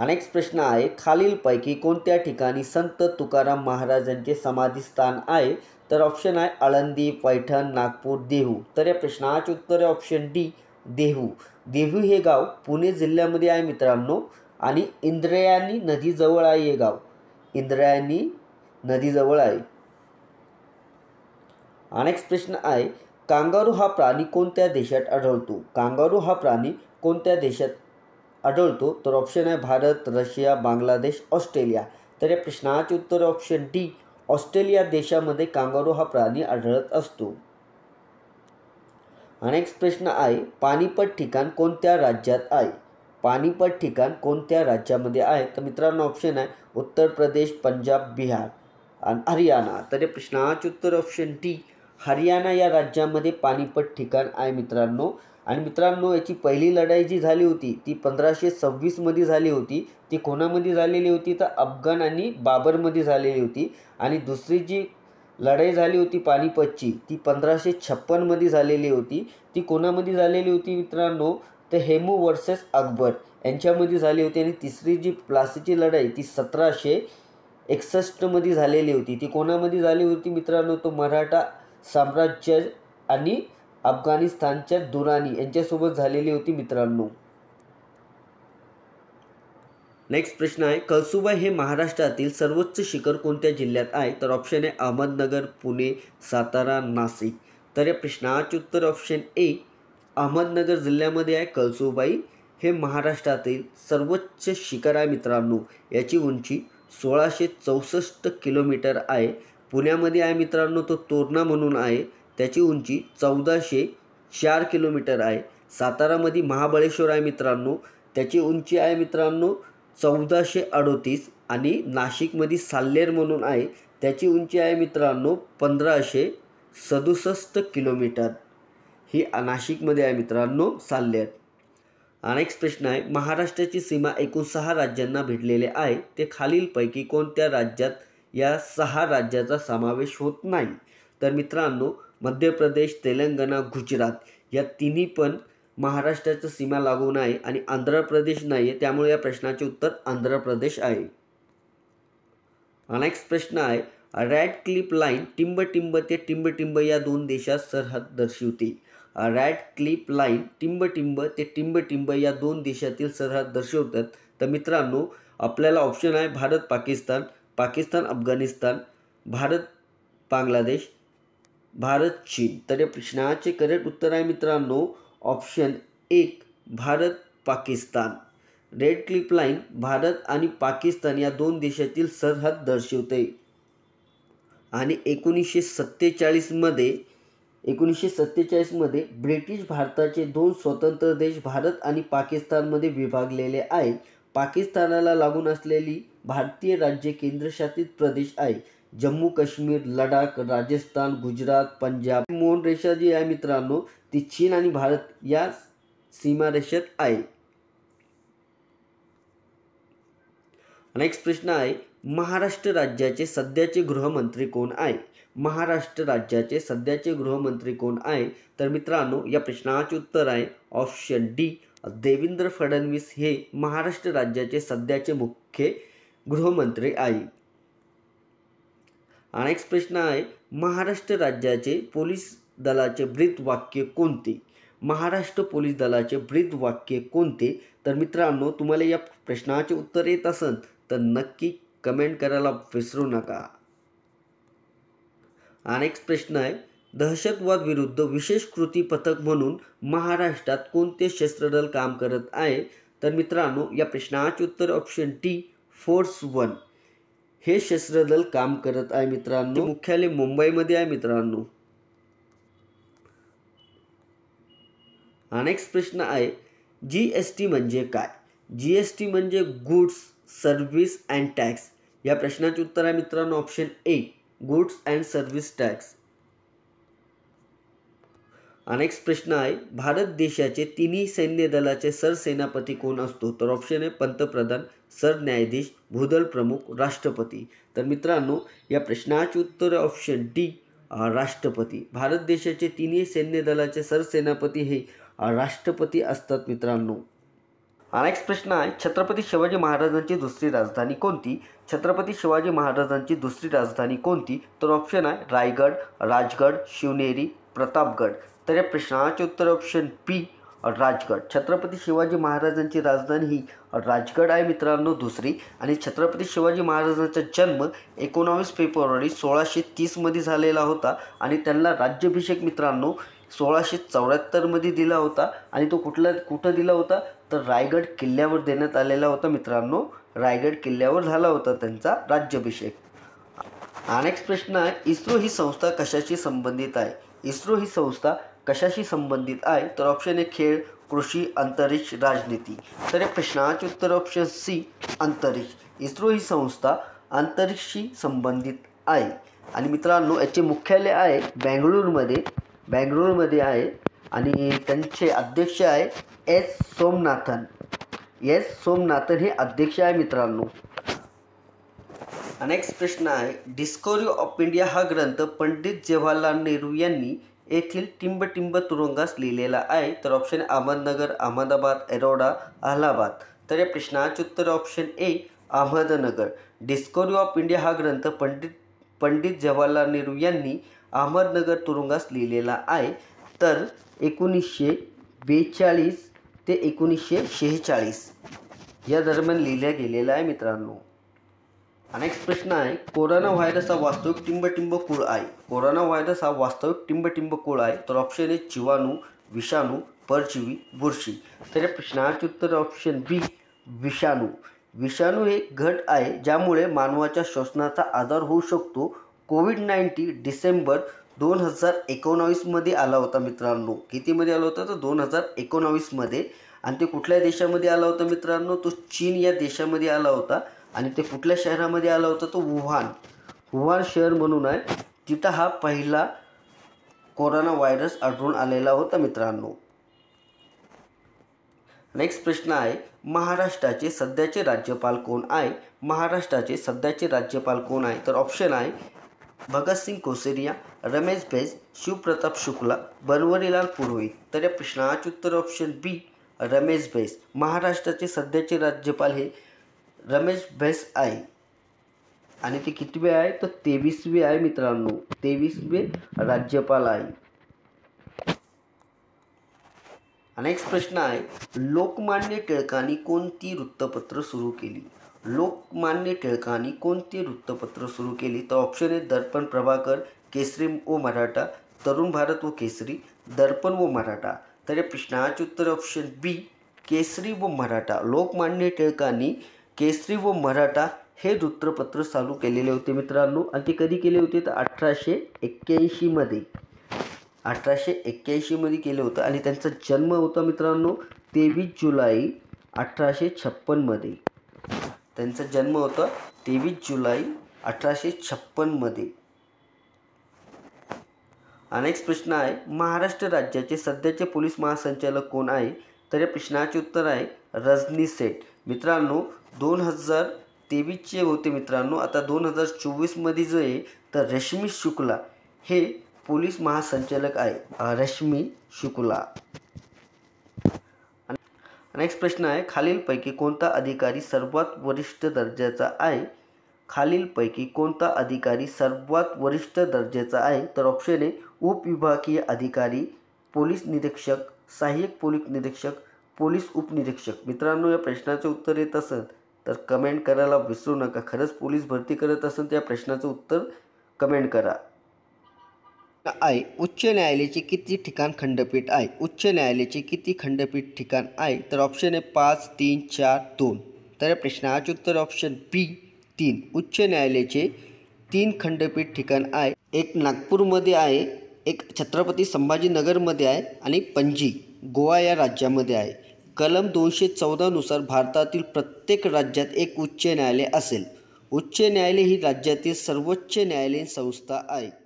Next प्रश्न आहे, खालीलपैकी कोणत्या ठिकाणी संत तुकाराम महाराजांचे समाधीस्थान आहे? तर ऑप्शन आहे आळंदी, पैठण, नागपूर, देहू. तर या प्रश्नाचे उत्तर आहे ऑप्शन डी, देहू. देहू हे गाव पुणे जिल्ह्यामध्ये आहे मित्रांनो आणि इंद्रायणी नदीजवळ आहे हे गाव. इंद्रायणी नदीजवळ आहे. नेक्स्ट प्रश्न आहे, कांगारू हा प्राणी कोणत्या देशात आढळतो? कांगारू हा प्राणी कोणत्या देशात आढळतो? तर ऑप्शन आहे भारत, रशिया, बांगलादेश, ऑस्ट्रेलिया. तर या प्रश्नाचे उत्तर ऑप्शन डी, ऑस्ट्रेलिया देशामध्ये कांगारू हा प्राणी आढळत असतो. नेक्स्ट प्रश्न आहे, पानिपत ठिकाण कोणत्या राज्यात आहे? पानिपत ठिकाण कोणत्या राज्यामध्ये आहे? तर मित्रांनो ऑप्शन आहे उत्तर प्रदेश, पंजाब, बिहार आणि हरियाणा. तर या प्रश्नाचे उत्तर ऑप्शन डी, हरियाणा या राज्यामध्ये पानिपत ठिकाण आहे मित्रांनो. आणि मित्रांनो याची पहिली लढाई जी झाली होती ती 1526 मध्ये झाली होती. ती कोणामध्ये झालेली होती? तर अफगाण आणि बाबरमध्ये झालेली होती. आणि दुसरी जी लढाई झाली होती पानिपतची ती 1556 मध्ये झालेली होती. ती कोणामध्ये झालेली होती मित्रांनो? तर हेमू वर्सेस अकबर यांच्यामध्ये झाली होती. आणि तिसरी जी प्लासीची लढाई ती 1761 मध्ये झालेली होती. ती कोणामध्ये झाली होती मित्रांनो? तो मराठा साम्राज्य आणि अफगाणिस्तानच्या दुराणी यांच्यासोबत झालेली होती मित्रांनो. नेक्स्ट प्रश्न आहे, कळसुबाई हे महाराष्ट्रातील सर्वोच्च शिखर कोणत्या जिल्ह्यात आहे? तर ऑप्शन आहे अहमदनगर, पुणे, सातारा, नाशिक. तर या प्रश्नाचे उत्तर ऑप्शन ए, अहमदनगर जिल्ह्यामध्ये आहे. कळसुबाई हे महाराष्ट्रातील सर्वोच्च शिखर आहे मित्रांनो. याची उंची 1664 किलोमीटर आहे. पुण्यामध्ये आहे मित्रांनो तो तोरणा म्हणून आहे. त्याची उंची 1404 किलोमीटर आहे. सातारामध्ये महाबळेश्वर आहे मित्रांनो. त्याची उंची आहे मित्रांनो 1438. आणि नाशिकमध्ये साल्हेर म्हणून आहे. त्याची उंची आहे मित्रांनो 1567 किलोमीटर. ही नाशिकमध्ये आहे मित्रांनो साल्हेर. नेक्स्ट प्रश्न आहे, महाराष्ट्राची सीमा एकूण 6 राज्यांना भिडलेले आहे. ते खालीलपैकी कोणत्या राज्यात या 6 राज्याचा समावेश होत नाही? तर मित्रांनो मध्य प्रदेश, तेलंगणा, गुजरात या तिन्ही पण महाराष्ट्राची सीमा लागून आहे. आणि आंध्र प्रदेश नाही आहे. त्यामुळे या प्रश्नाचे उत्तर आंध्र प्रदेश आहे. नेक्स्ट प्रश्न आहे, रॅडक्लिफ लाईन टिंबटिंब ते टिंबटिंब या 2 देशात सरहद दर्शवते. रॅडक्लिफ लाईन टिंबटिंब ते टिंबटिंब या 2 देशातील सरहद दर्शवतात. तर मित्रांनो आपल्याला ऑप्शन आहे भारत पाकिस्तान, पाकिस्तान अफगाणिस्तान, भारत बांगलादेश, भारत चीन. तर या प्रश्नाचे करेक्ट उत्तर आहे मित्रांनो option 1 Bharat Pakistan. Red Cliff line Bharat आणि पाकिस्तान या 2 देशातील सरहद दर्शवते. आणि 1947 मध्ये ब्रिटिश भारताचे 2 स्वतंत्र देश भारत आणि पाकिस्तानमध्ये विभागलेले आहे. पाकिस्तानाला लागून असलेली भारतीय राज्य केंद्रशासित प्रदेश आहे जम्मू काश्मीर, लडाख, राजस्थान, गुजरात, पंजाब. मोहन रेषा जी आहे मित्रांनो ती चीन आणि भारत या सीमारेषेत आहे. नेक्स्ट प्रश्न आहे, महाराष्ट्र राज्याचे सध्याचे गृहमंत्री कोण आहे? महाराष्ट्र राज्याचे सध्याचे गृहमंत्री कोण आहे? तर मित्रांनो या प्रश्नाचे उत्तर आहे ऑप्शन डी, देवेंद्र फडणवीस हे महाराष्ट्र राज्याचे सध्याचे मुख्य गृहमंत्री आहे. नेक्स्ट प्रश्न आहे, महाराष्ट्र राज्याचे पोलीस दलाचे ब्रीद वाक्य कोणते? महाराष्ट्र पोलीस दलाचे ब्रीद वाक्य कोणते? तर मित्रांनो तुम्हाला या प्रश्नाचे उत्तर येत असेल तर नक्की कमेंट करायला विसरू नका. नेक्स्ट प्रश्न आहे, दहशतवाद विरुद्ध विशेष कृती पथक म्हणून महाराष्ट्रात कोणते शस्त्रदल काम करत आहे? तर मित्रांनो या प्रश्नाचे उत्तर ऑप्शन डी, फोर्स 1 हे शस्त्रदल काम करत आहे मित्रांनो. मुख्यालय मुंबईमध्ये आहे मित्रांनो. नेक्स्ट प्रश्न आहे, GST म्हणजे काय? GST म्हणजे गुड्स, सर्व्हिस अँड टॅक्स. या प्रश्नाचे उत्तर आहे मित्रांनो option A, goods and service tax. Next प्रश्न आहे, भारत देशाचे तिन्ही सैन्य दलाचे सरसेनापती कोण असतो? तर ऑप्शन आहे पंतप्रधान, सरन्यायाधीश, भूदल प्रमुख, राष्ट्रपती. तर मित्रांनो या प्रश्नाचे उत्तर ऑप्शन डी, राष्ट्रपती. भारत देशाचे तिन्ही सैन्य दलाचे सरसेनापती हे राष्ट्रपती असतात मित्रांनो. नेक्स्ट प्रश्न आहे, छत्रपती शिवाजी महाराजांची दुसरी राजधानी कोणती? छत्रपती शिवाजी महाराजांची दुसरी राजधानी कोणती? तर ऑप्शन आहे रायगड, राजगड, शिवनेरी, प्रतापगड. तर या प्रश्नाचे उत्तर ऑप्शन बी राजगड. छत्रपती शिवाजी महाराजांची राजधानी ही राजगड आहे मित्रांनो दुसरी. आणि छत्रपती शिवाजी महाराजांचा जन्म 19 फेब्रुवारी 1630 झालेला होता आणि त्यांना राज्याभिषेक मित्रांनो 1674 दिला होता. आणि तो कुठं दिला होता? तर रायगड किल्ल्यावर देण्यात आलेला होता मित्रांनो. रायगड किल्ल्यावर झाला होता त्यांचा राज्याभिषेक. नेक्स्ट प्रश्न आहे, इस्रो ही संस्था कशाशी संबंधित आहे? इस्रो ही संस्था कशाशी संबंधित आहे? तर ऑप्शन ए खेळ, कृषी, अंतरिक्ष, राजनीती. तर या प्रश्नाचे उत्तर ऑप्शन सी अंतरिक्ष. इस्रो ही संस्था अंतरिक्षशी संबंधित आहे. आणि मित्रांनो याचे मुख्यालय आहे बँगळूरमध्ये आहे. आणि त्यांचे अध्यक्ष आहे एस सोमनाथन हे अध्यक्ष आहे मित्रांनो. नेक्स्ट प्रश्न आहे, डिस्कवरी ऑफ इंडिया हा ग्रंथ पंडित जवाहरलाल नेहरू यांनी येथील टिंब तुरुंगास लिहिलेला आहे. तर ऑप्शन अहमदनगर, अहमदाबाद, एरोडा, अलाहाबाद. तर या प्रश्नाचे उत्तर option A Ahmednagar. Discovery of India हा ग्रंथ पंडित जवाहरलाल नेहरू यांनी अहमदनगर तुरुंगास लिहिलेला आहे. तर 1942 ते 1946 या दरम्यान लिहिल्या गेलेला आहे मित्रांनो. नेक्स्ट प्रश्न आहे, कोरोना व्हायरस हा वास्तविक टिंब कुळ आहे? कोरोना व्हायरस हा वास्तविक टिंब कुळ आहे. तर ऑप्शन ए जीवाणू, विषाणू, परजीवी, बुरशी. तर या प्रश्नाचे उत्तर ऑप्शन बी विषाणू. विषाणू हे घट आहे ज्यामुळे मानवाच्या श्वसनाचा आजार होऊ शकतो. कोविड-19 डिसेंबर 2019 आला होता मित्रांनो. कितीमध्ये आला होता? तर 2019. आणि ते कुठल्या देशामध्ये आला होता मित्रांनो? तो चीन या देशामध्ये आला होता. आणि ते कुठल्या शहरामध्ये आला होता? तो वुहान शहर म्हणून आहे. तिथं हा पहिला कोरोना व्हायरस आढळून आलेला होता मित्रांनो. नेक्स्ट प्रश्न आहे, महाराष्ट्राचे सध्याचे राज्यपाल कोण आहे? महाराष्ट्राचे सध्याचे राज्यपाल कोण आहे? तर ऑप्शन आहे भगतसिंग कोश्यारी, रमेश बैस, शिवप्रताप शुक्ला, बनवारीलाल पुरोहित. तर या प्रश्नाचे उत्तर ऑप्शन बी रमेश बैस. महाराष्ट्राचे सध्याचे राज्यपाल हे रमेश बैस आहे. आणि ते कितवे आहे? तर 23वे आहे मित्रांनो. 23वे राज्यपाल आहे. नेक्स्ट प्रश्न आहे, लोकमान्य टिळकांनी कोणती वृत्तपत्र सुरू केली? लोकमान्य टिळकांनी कोणती वृत्तपत्र सुरू केली? तर ऑप्शन ए दर्पण प्रभाकर, केसरी व मराठा, तरुण भारत व केसरी, दर्पण व मराठा. तर या प्रश्नाचे उत्तर ऑप्शन बी केसरी व मराठा. लोकमान्य टिळकांनी केसरी व मराठा हे वृत्तपत्र चालू केलेले होते मित्रांनो. आणि ते कधी केले होते? तर 1881 केलं होतं. आणि त्यांचा जन्म होता मित्रांनो 23 जुलै 1856. त्यांचा जन्म होता 23 जुलै 1856. नेक्स्ट प्रश्न आहे, महाराष्ट्र राज्याचे सध्याचे पोलीस महासंचालक कोण आहे? तर या प्रश्नाचे उत्तर आहे रजनी सेठ. मित्रांनो 2023चे होते मित्रांनो. आता 2024 जो आहे तर रश्मी शुक्ला हे पोलीस महासंचालक आहे. रश्मी शुक्ला. नेक्स्ट प्रश्न आहे, खालीलपैकी कोणता अधिकारी सर्वात वरिष्ठ दर्जाचा आहे? खालीलपैकी कोणता अधिकारी सर्वात वरिष्ठ दर्जाचा आहे? तर ऑप्शन ए उपविभागीय अधिकारी, पोलीस निरीक्षक, सहाय्यक पोलीस निरीक्षक, पोलीस उपनिरीक्षक. मित्रांनो या प्रश्नाचे उत्तर येत असेल तर कमेंट करायला विसरू नका. खरंच पोलीस भरती करत असेल तर या प्रश्नाचं उत्तर कमेंट करा. आहे, उच्च न्यायालयाचे किती ठिकाण खंडपीठ आहे? उच्च न्यायालयाचे किती खंडपीठ ठिकाण आहे? तर ऑप्शन आहे 5, 3, 4, 2. तर या प्रश्नाचे उत्तर ऑप्शन बी 3. उच्च न्यायालयाचे 3 खंडपीठ ठिकाण आहे. एक नागपूरमध्ये आहे, एक छत्रपती संभाजीनगरमध्ये आहे आणि पणजी गोवा या राज्यामध्ये आहे. कलम 214 नुसार भारतातील प्रत्येक राज्यात एक उच्च न्यायालय असेल. उच्च न्यायालय ही राज्यातील सर्वोच्च न्यायालयीन संस्था आहे.